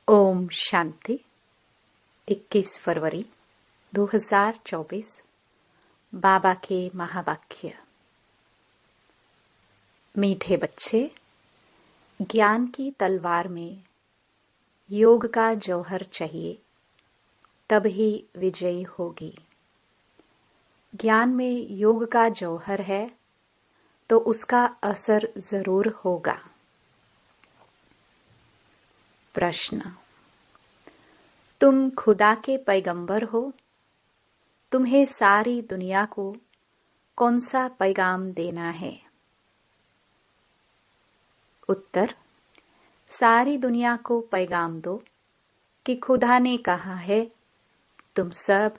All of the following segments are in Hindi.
ओम शांति। 21 फरवरी 2024। बाबा के महावाक्य। मीठे बच्चे, ज्ञान की तलवार में योग का जौहर चाहिए, तब ही विजयी होगी। ज्ञान में योग का जौहर है तो उसका असर जरूर होगा। प्रश्न: तुम खुदा के पैगंबर हो, तुम्हें सारी दुनिया को कौन सा पैगाम देना है? उत्तर: सारी दुनिया को पैगाम दो कि खुदा ने कहा है, तुम सब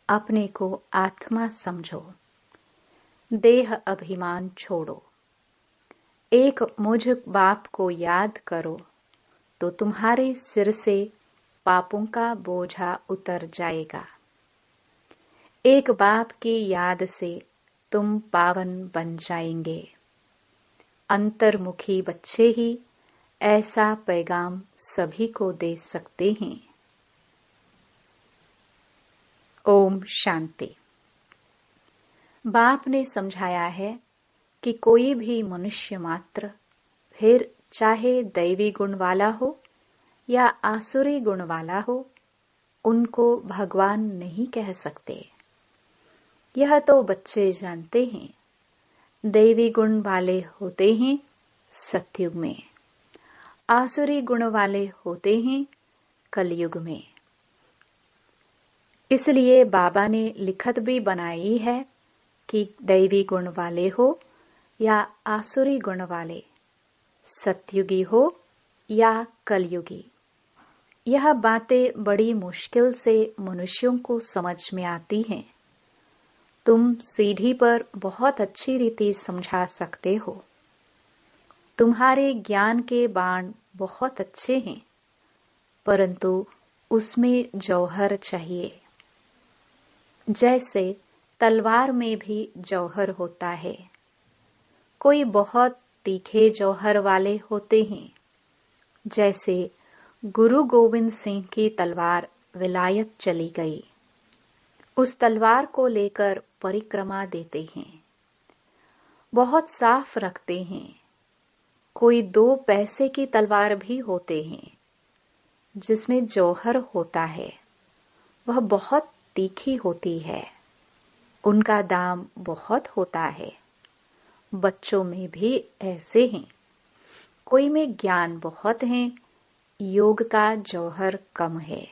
अपने को आत्मा समझो, देह अभिमान छोड़ो, एक मुझ बाप को याद करो तो तुम्हारे सिर से पापों का बोझा उतर जाएगा। एक बाप की याद से तुम पावन बन जाएंगे। अंतर्मुखी बच्चे ही ऐसा पैगाम सभी को दे सकते हैं। ओम शांति। बाप ने समझाया है कि कोई भी मनुष्य मात्र, फिर चाहे दैवी गुण वाला हो या आसुरी गुण वाला हो, उनको भगवान नहीं कह सकते। यह तो बच्चे जानते हैं। दैवी गुण वाले होते हैं सतयुग में, आसुरी गुण वाले होते हैं कलयुग में। इसलिए बाबा ने लिखत भी बनाई है कि दैवी गुण वाले हो या आसुरी गुण वाले, सतयुगी हो या कलयुगी, यह बातें बड़ी मुश्किल से मनुष्यों को समझ में आती हैं। तुम सीढ़ी पर बहुत अच्छी रीति समझा सकते हो। तुम्हारे ज्ञान के बाण बहुत अच्छे हैं, परंतु उसमें जौहर चाहिए। जैसे तलवार में भी जौहर होता है। कोई बहुत तीखे जौहर वाले होते हैं। जैसे गुरु गोविंद सिंह की तलवार विलायत चली गई, उस तलवार को लेकर परिक्रमा देते हैं, बहुत साफ रखते हैं। कोई 2 पैसे की तलवार भी होते हैं जिसमें जौहर होता है, वह बहुत तीखी होती है, उनका दाम बहुत होता है। बच्चों में भी ऐसे हैं। कोई में ज्ञान बहुत है, योग का जौहर कम है।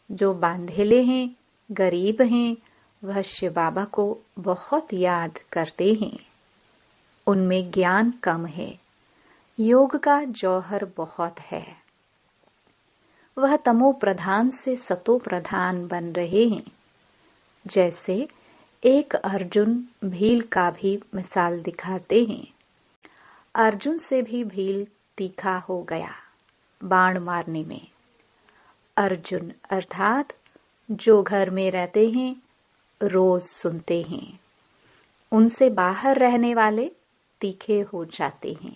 जो बांधेले हैं, गरीब हैं, वह शिव बाबा को बहुत याद करते हैं। उनमें ज्ञान कम है, योग का जौहर बहुत है। वह तमो प्रधान से सतो प्रधान बन रहे हैं। जैसे एक अर्जुन भील का भी मिसाल दिखाते हैं। अर्जुन से भी भील तीखा हो गया बाण मारने में। अर्जुन अर्थात जो घर में रहते हैं, रोज सुनते हैं, उनसे बाहर रहने वाले तीखे हो जाते हैं।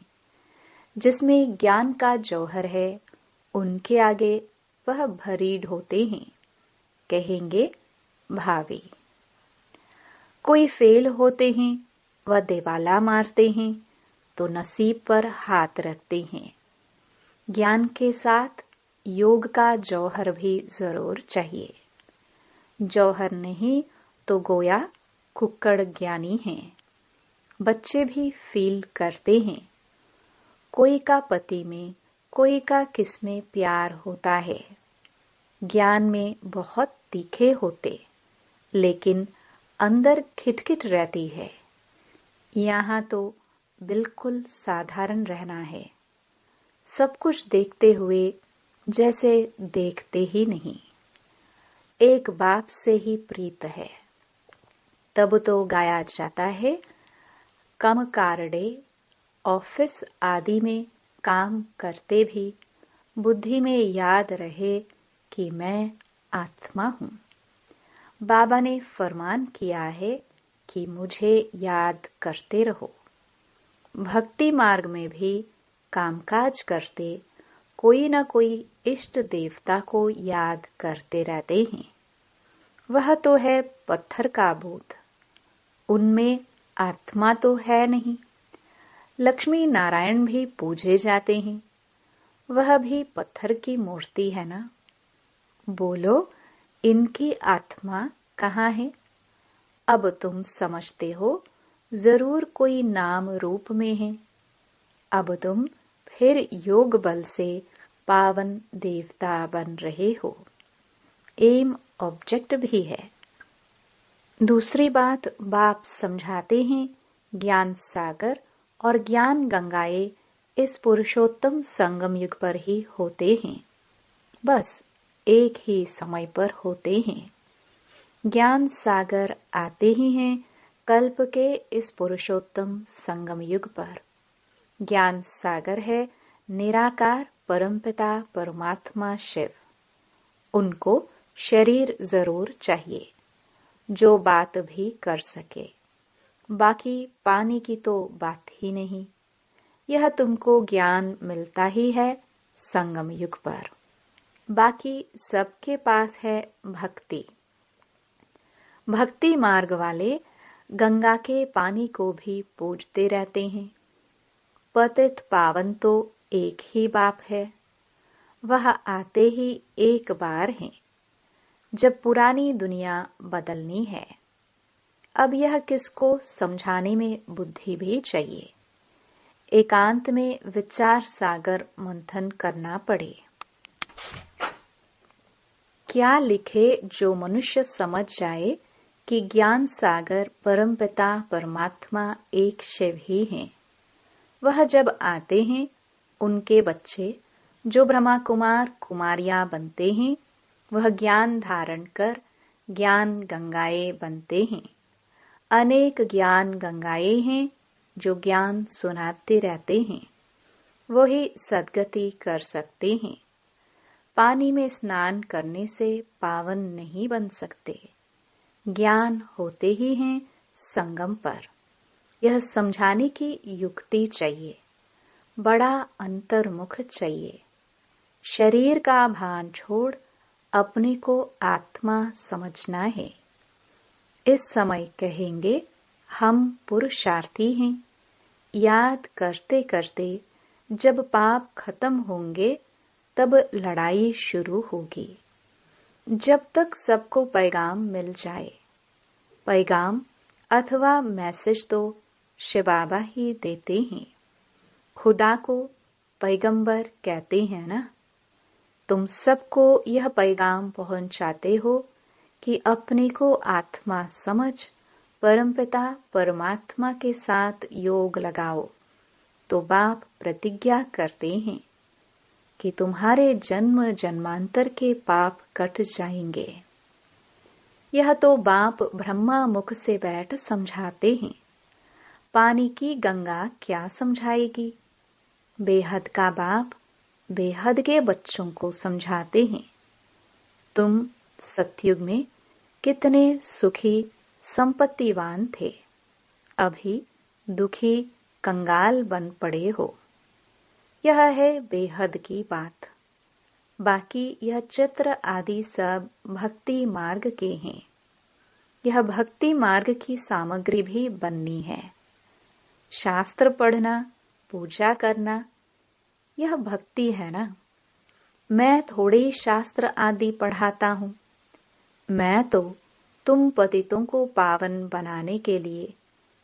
जिसमें ज्ञान का जौहर है, उनके आगे वह भरीड होते हैं, कहेंगे भावी। कोई फेल होते हैं, वह देवाला मारते हैं तो नसीब पर हाथ रखते हैं। ज्ञान के साथ योग का जौहर भी जरूर चाहिए। जौहर नहीं तो गोया कुक्कड़ ज्ञानी हैं। बच्चे भी फील करते हैं। कोई का पति में, कोई का किस में प्यार होता है। ज्ञान में बहुत तीखे होते, लेकिन अंदर खिटखिट रहती है। यहाँ तो बिल्कुल साधारण रहना है, सब कुछ देखते हुए जैसे देखते ही नहीं। एक बाप से ही प्रीत है। तब तो गाया जाता है, कम कारडे ऑफिस आदि में काम करते भी बुद्धि में याद रहे कि मैं आत्मा हूँ। बाबा ने फरमान किया है कि मुझे याद करते रहो। भक्ति मार्ग में भी कामकाज करते कोई न कोई इष्ट देवता को याद करते रहते हैं। वह तो है पत्थर का बोध, उनमें आत्मा तो है नहीं। लक्ष्मी नारायण भी पूजे जाते हैं, वह भी पत्थर की मूर्ति है ना। बोलो, इनकी आत्मा कहाँ है? अब तुम समझते हो, जरूर कोई नाम रूप में है। अब तुम फिर योग बल से पावन देवता बन रहे हो। एम ऑब्जेक्ट भी है। दूसरी बात, बाप समझाते हैं, ज्ञान सागर और ज्ञान गंगाएं इस पुरुषोत्तम संगम युग पर ही होते हैं। बस एक ही समय पर होते हैं। ज्ञान सागर आते ही हैं कल्प के इस पुरुषोत्तम संगम युग पर। ज्ञान सागर है निराकार परमपिता परमात्मा शिव। उनको शरीर जरूर चाहिए जो बात भी कर सके, बाकी पानी की तो बात ही नहीं। यह तुमको ज्ञान मिलता ही है संगम युग पर। बाकी सबके पास है भक्ति। भक्ति मार्ग वाले गंगा के पानी को भी पूजते रहते हैं। पतित पावन तो एक ही बाप है। वह आते ही एक बार हैं, जब पुरानी दुनिया बदलनी है। अब यह किसको समझाने में बुद्धि भी चाहिए। एकांत में विचार सागर मंथन करना पड़े। क्या लिखे जो मनुष्य समझ जाए कि ज्ञान सागर परमपिता परमात्मा एक शिव ही हैं। वह जब आते हैं, उनके बच्चे जो ब्रह्मा कुमार कुमारियां बनते हैं, वह ज्ञान धारण कर ज्ञान गंगाएं बनते हैं। अनेक ज्ञान गंगाएं हैं जो ज्ञान सुनाते रहते हैं। वही सद्गति कर सकते हैं। पानी में स्नान करने से पावन नहीं बन सकते। ज्ञान होते ही हैं संगम पर। यह समझाने की युक्ति चाहिए, बड़ा अंतर्मुख चाहिए। शरीर का भान छोड़ अपने को आत्मा समझना है। इस समय कहेंगे हम पुरुषार्थी हैं। याद करते करते जब पाप खत्म होंगे तब लड़ाई शुरू होगी। जब तक सबको पैगाम मिल जाए। पैगाम अथवा मैसेज तो शिव बाबा ही देते हैं। खुदा को पैगंबर कहते हैं ना। तुम सबको यह पैगाम पहुंचाते हो कि अपने को आत्मा समझ परमपिता परमात्मा के साथ योग लगाओ। तो बाप प्रतिज्ञा करते हैं कि तुम्हारे जन्म जन्मांतर के पाप कट जाएंगे। यह तो बाप ब्रह्मा मुख से बैठ समझाते हैं। पानी की गंगा क्या समझाएगी। बेहद का बाप बेहद के बच्चों को समझाते हैं। तुम सतयुग में कितने सुखी संपत्तिवान थे, अभी दुखी कंगाल बन पड़े हो। यह है बेहद की बात। बाकी यह चित्र आदि सब भक्ति मार्ग के हैं। यह भक्ति मार्ग की सामग्री भी बननी है। शास्त्र पढ़ना, पूजा करना, यह भक्ति है ना। मैं थोड़े शास्त्र आदि पढ़ाता हूँ। मैं तो तुम पतितों को पावन बनाने के लिए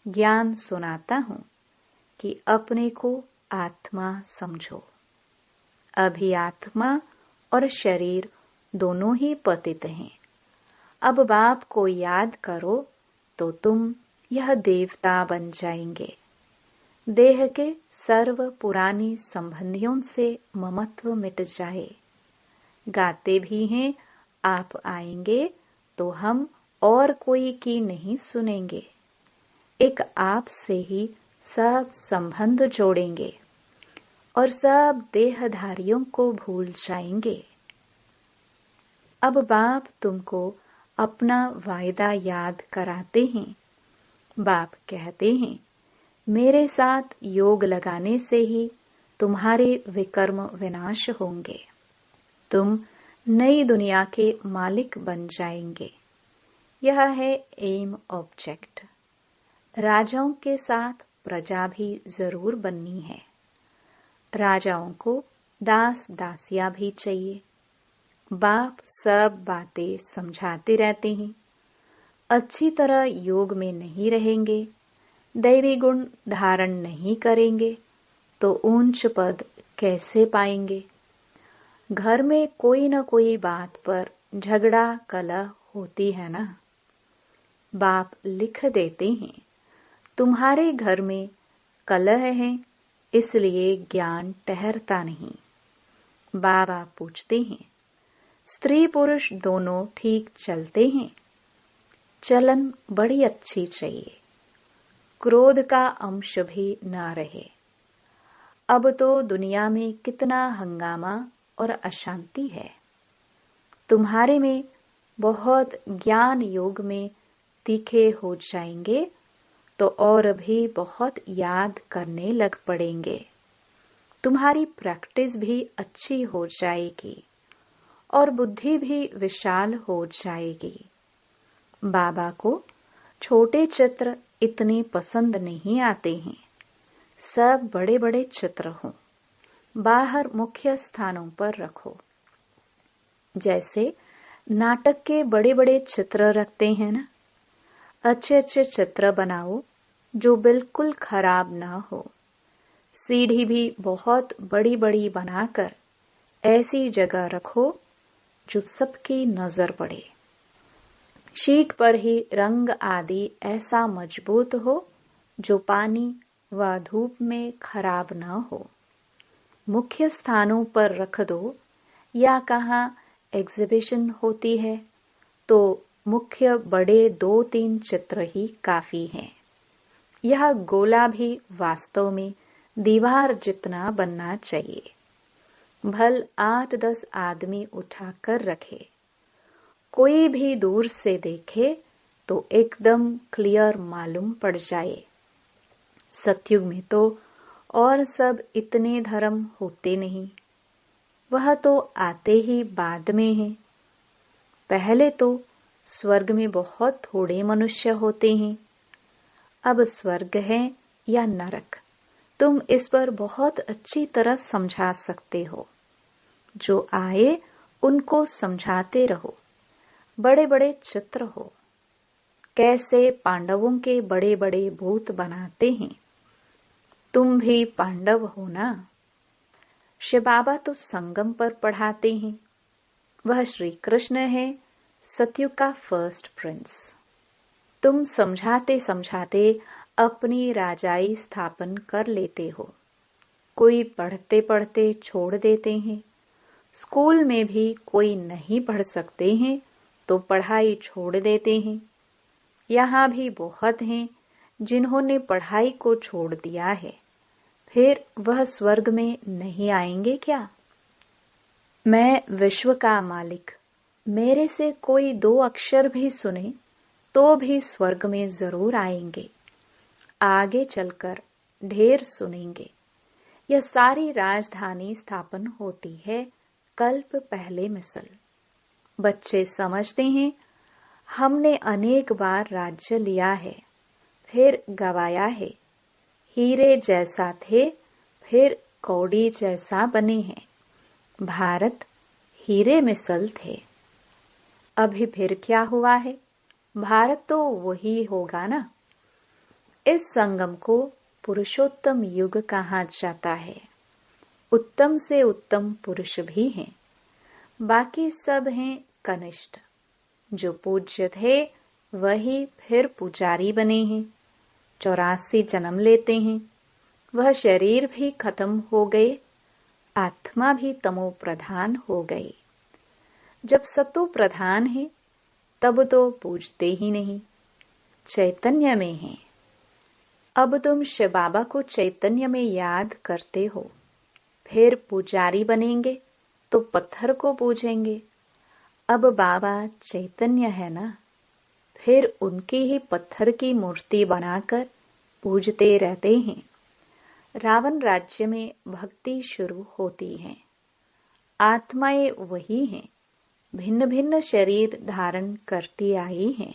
ज्ञान सुनाता हूँ कि अपने को आत्मा समझो। अभी आत्मा और शरीर दोनों ही पतित हैं। अब बाप को याद करो तो तुम यह देवता बन जाएंगे। देह के सर्व पुरानी संबंधियों से ममत्व मिट जाए। गाते भी हैं, आप आएंगे तो हम और कोई की नहीं सुनेंगे। एक आप से ही सब संबंध जोड़ेंगे और सब देहधारियों को भूल जाएंगे। अब बाप तुमको अपना वायदा याद कराते हैं। बाप कहते हैं, मेरे साथ योग लगाने से ही तुम्हारे विकर्म विनाश होंगे। तुम नई दुनिया के मालिक बन जाएंगे। यह है एम ऑब्जेक्ट। राजाओं के साथ प्रजा भी जरूर बननी है। राजाओं को दास दासियां भी चाहिए। बाप सब बातें समझाते रहते हैं। अच्छी तरह योग में नहीं रहेंगे, दैवी गुण धारण नहीं करेंगे तो ऊंच पद कैसे पाएंगे। घर में कोई न कोई बात पर झगड़ा कलह होती है ना। बाप लिख देते हैं, तुम्हारे घर में कलह है, इसलिए ज्ञान ठहरता नहीं। बाबा पूछते हैं, स्त्री पुरुष दोनों ठीक चलते हैं? चलन बड़ी अच्छी चाहिए, क्रोध का अंश भी न रहे। अब तो दुनिया में कितना हंगामा और अशांति है। तुम्हारे में बहुत ज्ञान योग में तीखे हो जाएंगे तो और भी बहुत याद करने लग पड़ेंगे। तुम्हारी प्रैक्टिस भी अच्छी हो जाएगी और बुद्धि भी विशाल हो जाएगी। बाबा को छोटे चित्र इतने पसंद नहीं आते हैं। सब बड़े बड़े चित्र हों, बाहर मुख्य स्थानों पर रखो। जैसे नाटक के बड़े बड़े चित्र रखते हैं ना, अच्छे अच्छे चित्र बनाओ जो बिल्कुल खराब ना हो। सीढ़ी भी बहुत बड़ी बड़ी बनाकर ऐसी जगह रखो जो सबकी नजर पड़े। शीट पर ही रंग आदि ऐसा मजबूत हो जो पानी व धूप में खराब न हो। मुख्य स्थानों पर रख दो, या कहाँ एग्जीबिशन होती है तो मुख्य बड़े 2-3 चित्र ही काफी हैं। यह गोला भी वास्तव में दीवार जितना बनना चाहिए। भल 8-10 आदमी उठाकर रखे, कोई भी दूर से देखे तो एकदम क्लियर मालूम पड़ जाए। सतयुग में तो और सब इतने धर्म होते नहीं, वह तो आते ही बाद में हैं। पहले तो स्वर्ग में बहुत थोड़े मनुष्य होते हैं। अब स्वर्ग है या नरक, तुम इस पर बहुत अच्छी तरह समझा सकते हो। जो आए उनको समझाते रहो। बड़े बड़े चित्र हो, कैसे पांडवों के बड़े बड़े भूत बनाते हैं। तुम भी पांडव हो ना। शिव बाबा तो संगम पर पढ़ाते हैं। वह श्री कृष्ण है, सतयुग का फर्स्ट प्रिंस। तुम समझाते समझाते अपनी राजाई स्थापन कर लेते हो। कोई पढ़ते पढ़ते छोड़ देते हैं। स्कूल में भी कोई नहीं पढ़ सकते हैं तो पढ़ाई छोड़ देते हैं। यहाँ भी बहुत हैं जिन्होंने पढ़ाई को छोड़ दिया है, फिर वह स्वर्ग में नहीं आएंगे क्या? मैं विश्व का मालिक, मेरे से कोई 2 अक्षर भी सुने तो भी स्वर्ग में जरूर आएंगे। आगे चलकर ढेर सुनेंगे। यह सारी राजधानी स्थापन होती है कल्प पहले मिसल। बच्चे समझते हैं हमने अनेक बार राज्य लिया है, फिर गवाया है। हीरे जैसा थे, फिर कौड़ी जैसा बने हैं। भारत हीरे मिसल थे। अभी फिर क्या हुआ है? भारत तो वही होगा ना। इस संगम को पुरुषोत्तम युग कहा जाता है। उत्तम से उत्तम पुरुष भी हैं, बाकी सब हैं कनिष्ठ। जो पूज्य थे वही फिर पुजारी बने हैं। 84 जन्म लेते हैं। वह शरीर भी खत्म हो गए, आत्मा भी तमो प्रधान हो गई। जब सतो प्रधान है तब तो पूजते ही नहीं, चैतन्य में है। अब तुम शिव बाबा को चैतन्य में याद करते हो, फिर पुजारी बनेंगे तो पत्थर को पूजेंगे। अब बाबा चैतन्य है ना, फिर उनकी ही पत्थर की मूर्ति बनाकर पूजते रहते हैं। रावण राज्य में भक्ति शुरू होती है। आत्माएं वही हैं, भिन्न भिन्न शरीर धारण करती आई हैं।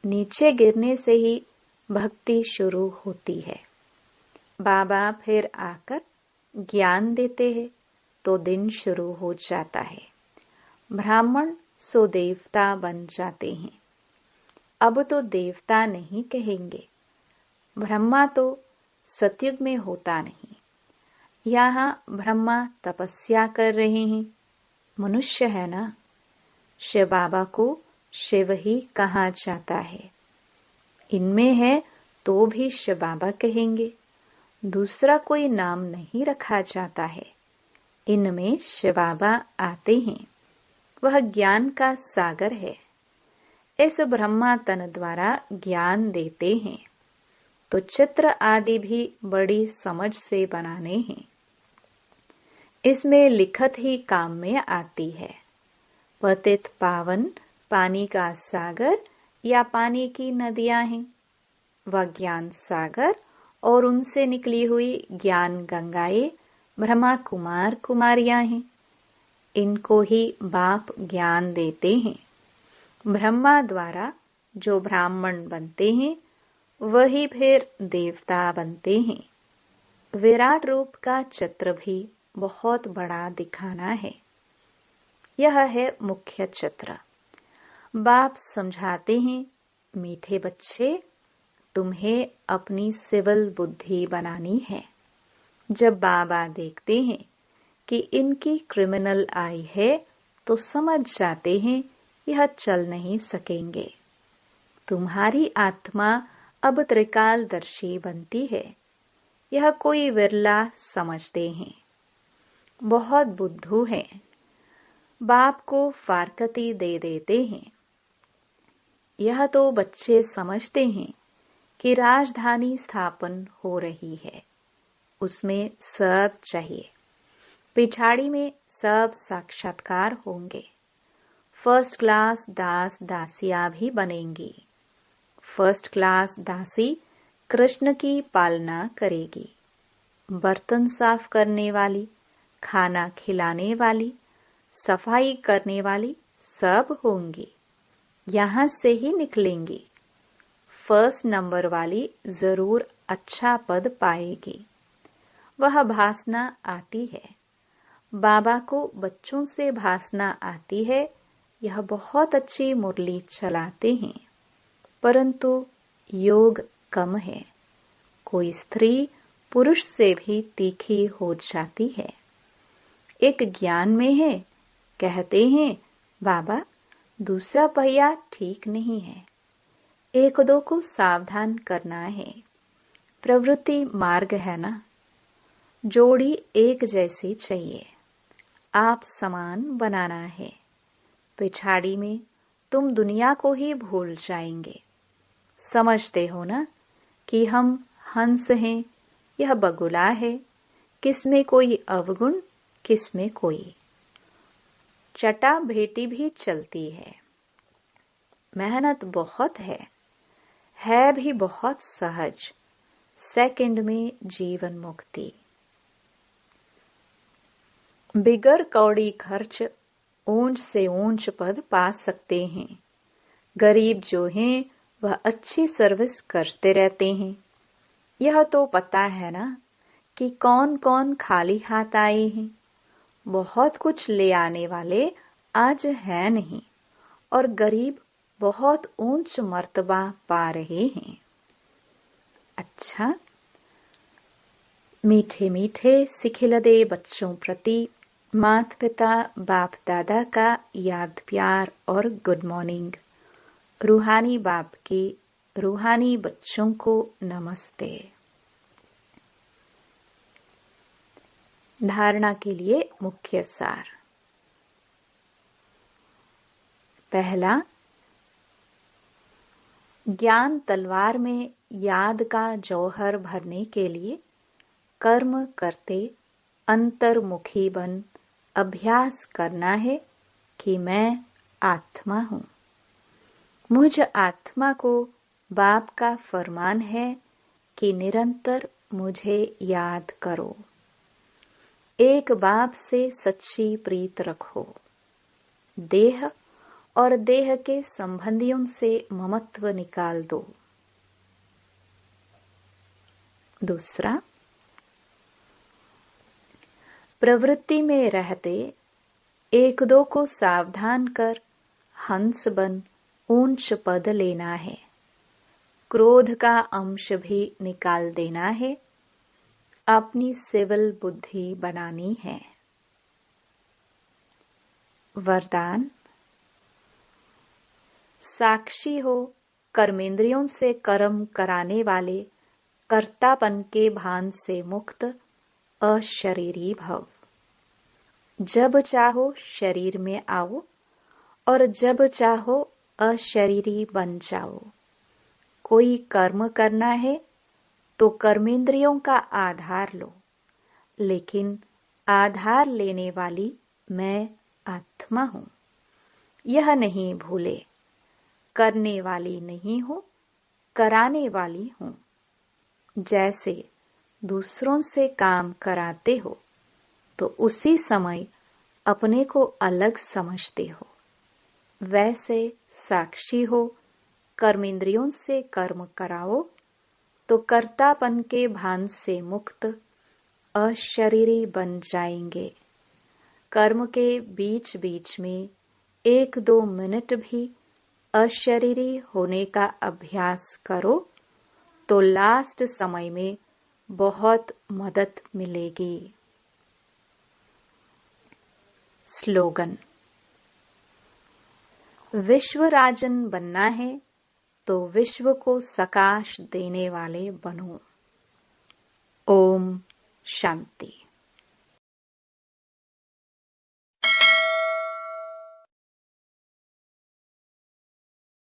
नीचे गिरने से ही भक्ति शुरू होती है। बाबा फिर आकर ज्ञान देते हैं तो दिन शुरू हो जाता है। ब्राह्मण सो देवता बन जाते हैं। अब तो देवता नहीं कहेंगे। ब्रह्मा तो सतयुग में होता नहीं। यहाँ ब्रह्मा तपस्या कर रहे हैं। मनुष्य है ना। शिव बाबा को शिव ही कहा जाता है। इनमें है तो भी शिव बाबा कहेंगे। दूसरा कोई नाम नहीं रखा जाता है। इनमें शिव बाबा आते हैं। वह ज्ञान का सागर है। इस ब्रह्मा तन द्वारा ज्ञान देते हैं तो चित्र आदि भी बड़ी समझ से बनाने हैं। इसमें लिखत ही काम में आती है। पतित पावन पानी का सागर या पानी की नदियां हैं। वह ज्ञान सागर और उनसे निकली हुई ज्ञान गंगाएं ब्रह्मा कुमार कुमारियां हैं। इनको ही बाप ज्ञान देते हैं। ब्रह्मा द्वारा जो ब्राह्मण बनते हैं वही फिर देवता बनते हैं। विराट रूप का चित्र भी बहुत बड़ा दिखाना है। यह है मुख्य चित्र। बाप समझाते हैं, मीठे बच्चे, तुम्हें अपनी सिविल बुद्धि बनानी है। जब बाबा देखते हैं कि इनकी क्रिमिनल आई है तो समझ जाते हैं यह चल नहीं सकेंगे। तुम्हारी आत्मा अब त्रिकालदर्शी बनती है। यह कोई विरला समझते हैं। बहुत बुद्धू हैं। बाप को फारकती दे देते हैं। यह तो बच्चे समझते हैं कि राजधानी स्थापन हो रही है। उसमें सब चाहिए। पिछाड़ी में सब साक्षात्कार होंगे। फर्स्ट क्लास दास दासियां भी बनेंगी। फर्स्ट क्लास दासी कृष्ण की पालना करेगी। बर्तन साफ करने वाली, खाना खिलाने वाली, सफाई करने वाली सब होंगी। यहाँ से ही निकलेंगी। फर्स्ट नंबर वाली जरूर अच्छा पद पाएगी। वह भासना आती है। बाबा को बच्चों से भासना आती है। यह बहुत अच्छी मुरली चलाते हैं, परंतु योग कम है। कोई स्त्री पुरुष से भी तीखी हो जाती है। एक ज्ञान में है, कहते हैं बाबा दूसरा पहिया ठीक नहीं है, एक दो को सावधान करना है। प्रवृत्ति मार्ग है ना। जोड़ी एक जैसी चाहिए। आप समान बनाना है। पिछाड़ी में तुम दुनिया को ही भूल जाएंगे। समझते हो ना कि हम हंस हैं, यह बगुला है। किसमें कोई अवगुण, किसमें कोई। चटा भेटी भी चलती है। मेहनत बहुत है भी बहुत सहज। सेकंड में जीवन मुक्ति। बिगर कौड़ी खर्च ऊंच से ऊंच पद पा सकते हैं। गरीब जो हैं वह अच्छी सर्विस करते रहते हैं। यह तो पता है ना कि कौन कौन खाली हाथ आए हैं। बहुत कुछ ले आने वाले आज है नहीं और गरीब बहुत ऊंच मर्तबा पा रहे हैं। अच्छा, मीठे मीठे सिखिलदे बच्चों प्रति माता पिता बाप दादा का याद प्यार और गुड मॉर्निंग। रूहानी बाप की रूहानी बच्चों को नमस्ते। धारणा के लिए मुख्य सार। पहला, ज्ञान तलवार में याद का जौहर भरने के लिए कर्म करते अंतर्मुखी बन अभ्यास करना है कि मैं आत्मा हूँ। मुझ आत्मा को बाप का फरमान है कि निरंतर मुझे याद करो। एक बाप से सच्ची प्रीत रखो। देह और देह के संबंधियों से ममत्व निकाल दो। दूसरा, प्रवृत्ति में रहते एक दो को सावधान कर हंस बन ऊंच पद लेना है। क्रोध का अंश भी निकाल देना है। अपनी सिविल बुद्धि बनानी है। वरदान, साक्षी हो कर्मेंद्रियों से कर्म कराने वाले कर्तापन के भान से मुक्त अशरीरी भव। जब चाहो शरीर में आओ और जब चाहो अशरीरी बन जाओ। कोई कर्म करना है तो कर्मेंद्रियों का आधार लो, लेकिन आधार लेने वाली मैं आत्मा हूं, यह नहीं भूले। करने वाली नहीं हूं, कराने वाली हूं। जैसे दूसरों से काम कराते हो तो उसी समय अपने को अलग समझते हो, वैसे साक्षी हो कर्मेंद्रियों से कर्म कराओ तो कर्तापन के भान से मुक्त अशरीरी बन जाएंगे। कर्म के बीच बीच में 1-2 मिनट भी अशरीरी होने का अभ्यास करो तो लास्ट समय में बहुत मदद मिलेगी। स्लोगन, विश्व राजन बनना है तो विश्व को सकाश देने वाले बनो। ओम शांति।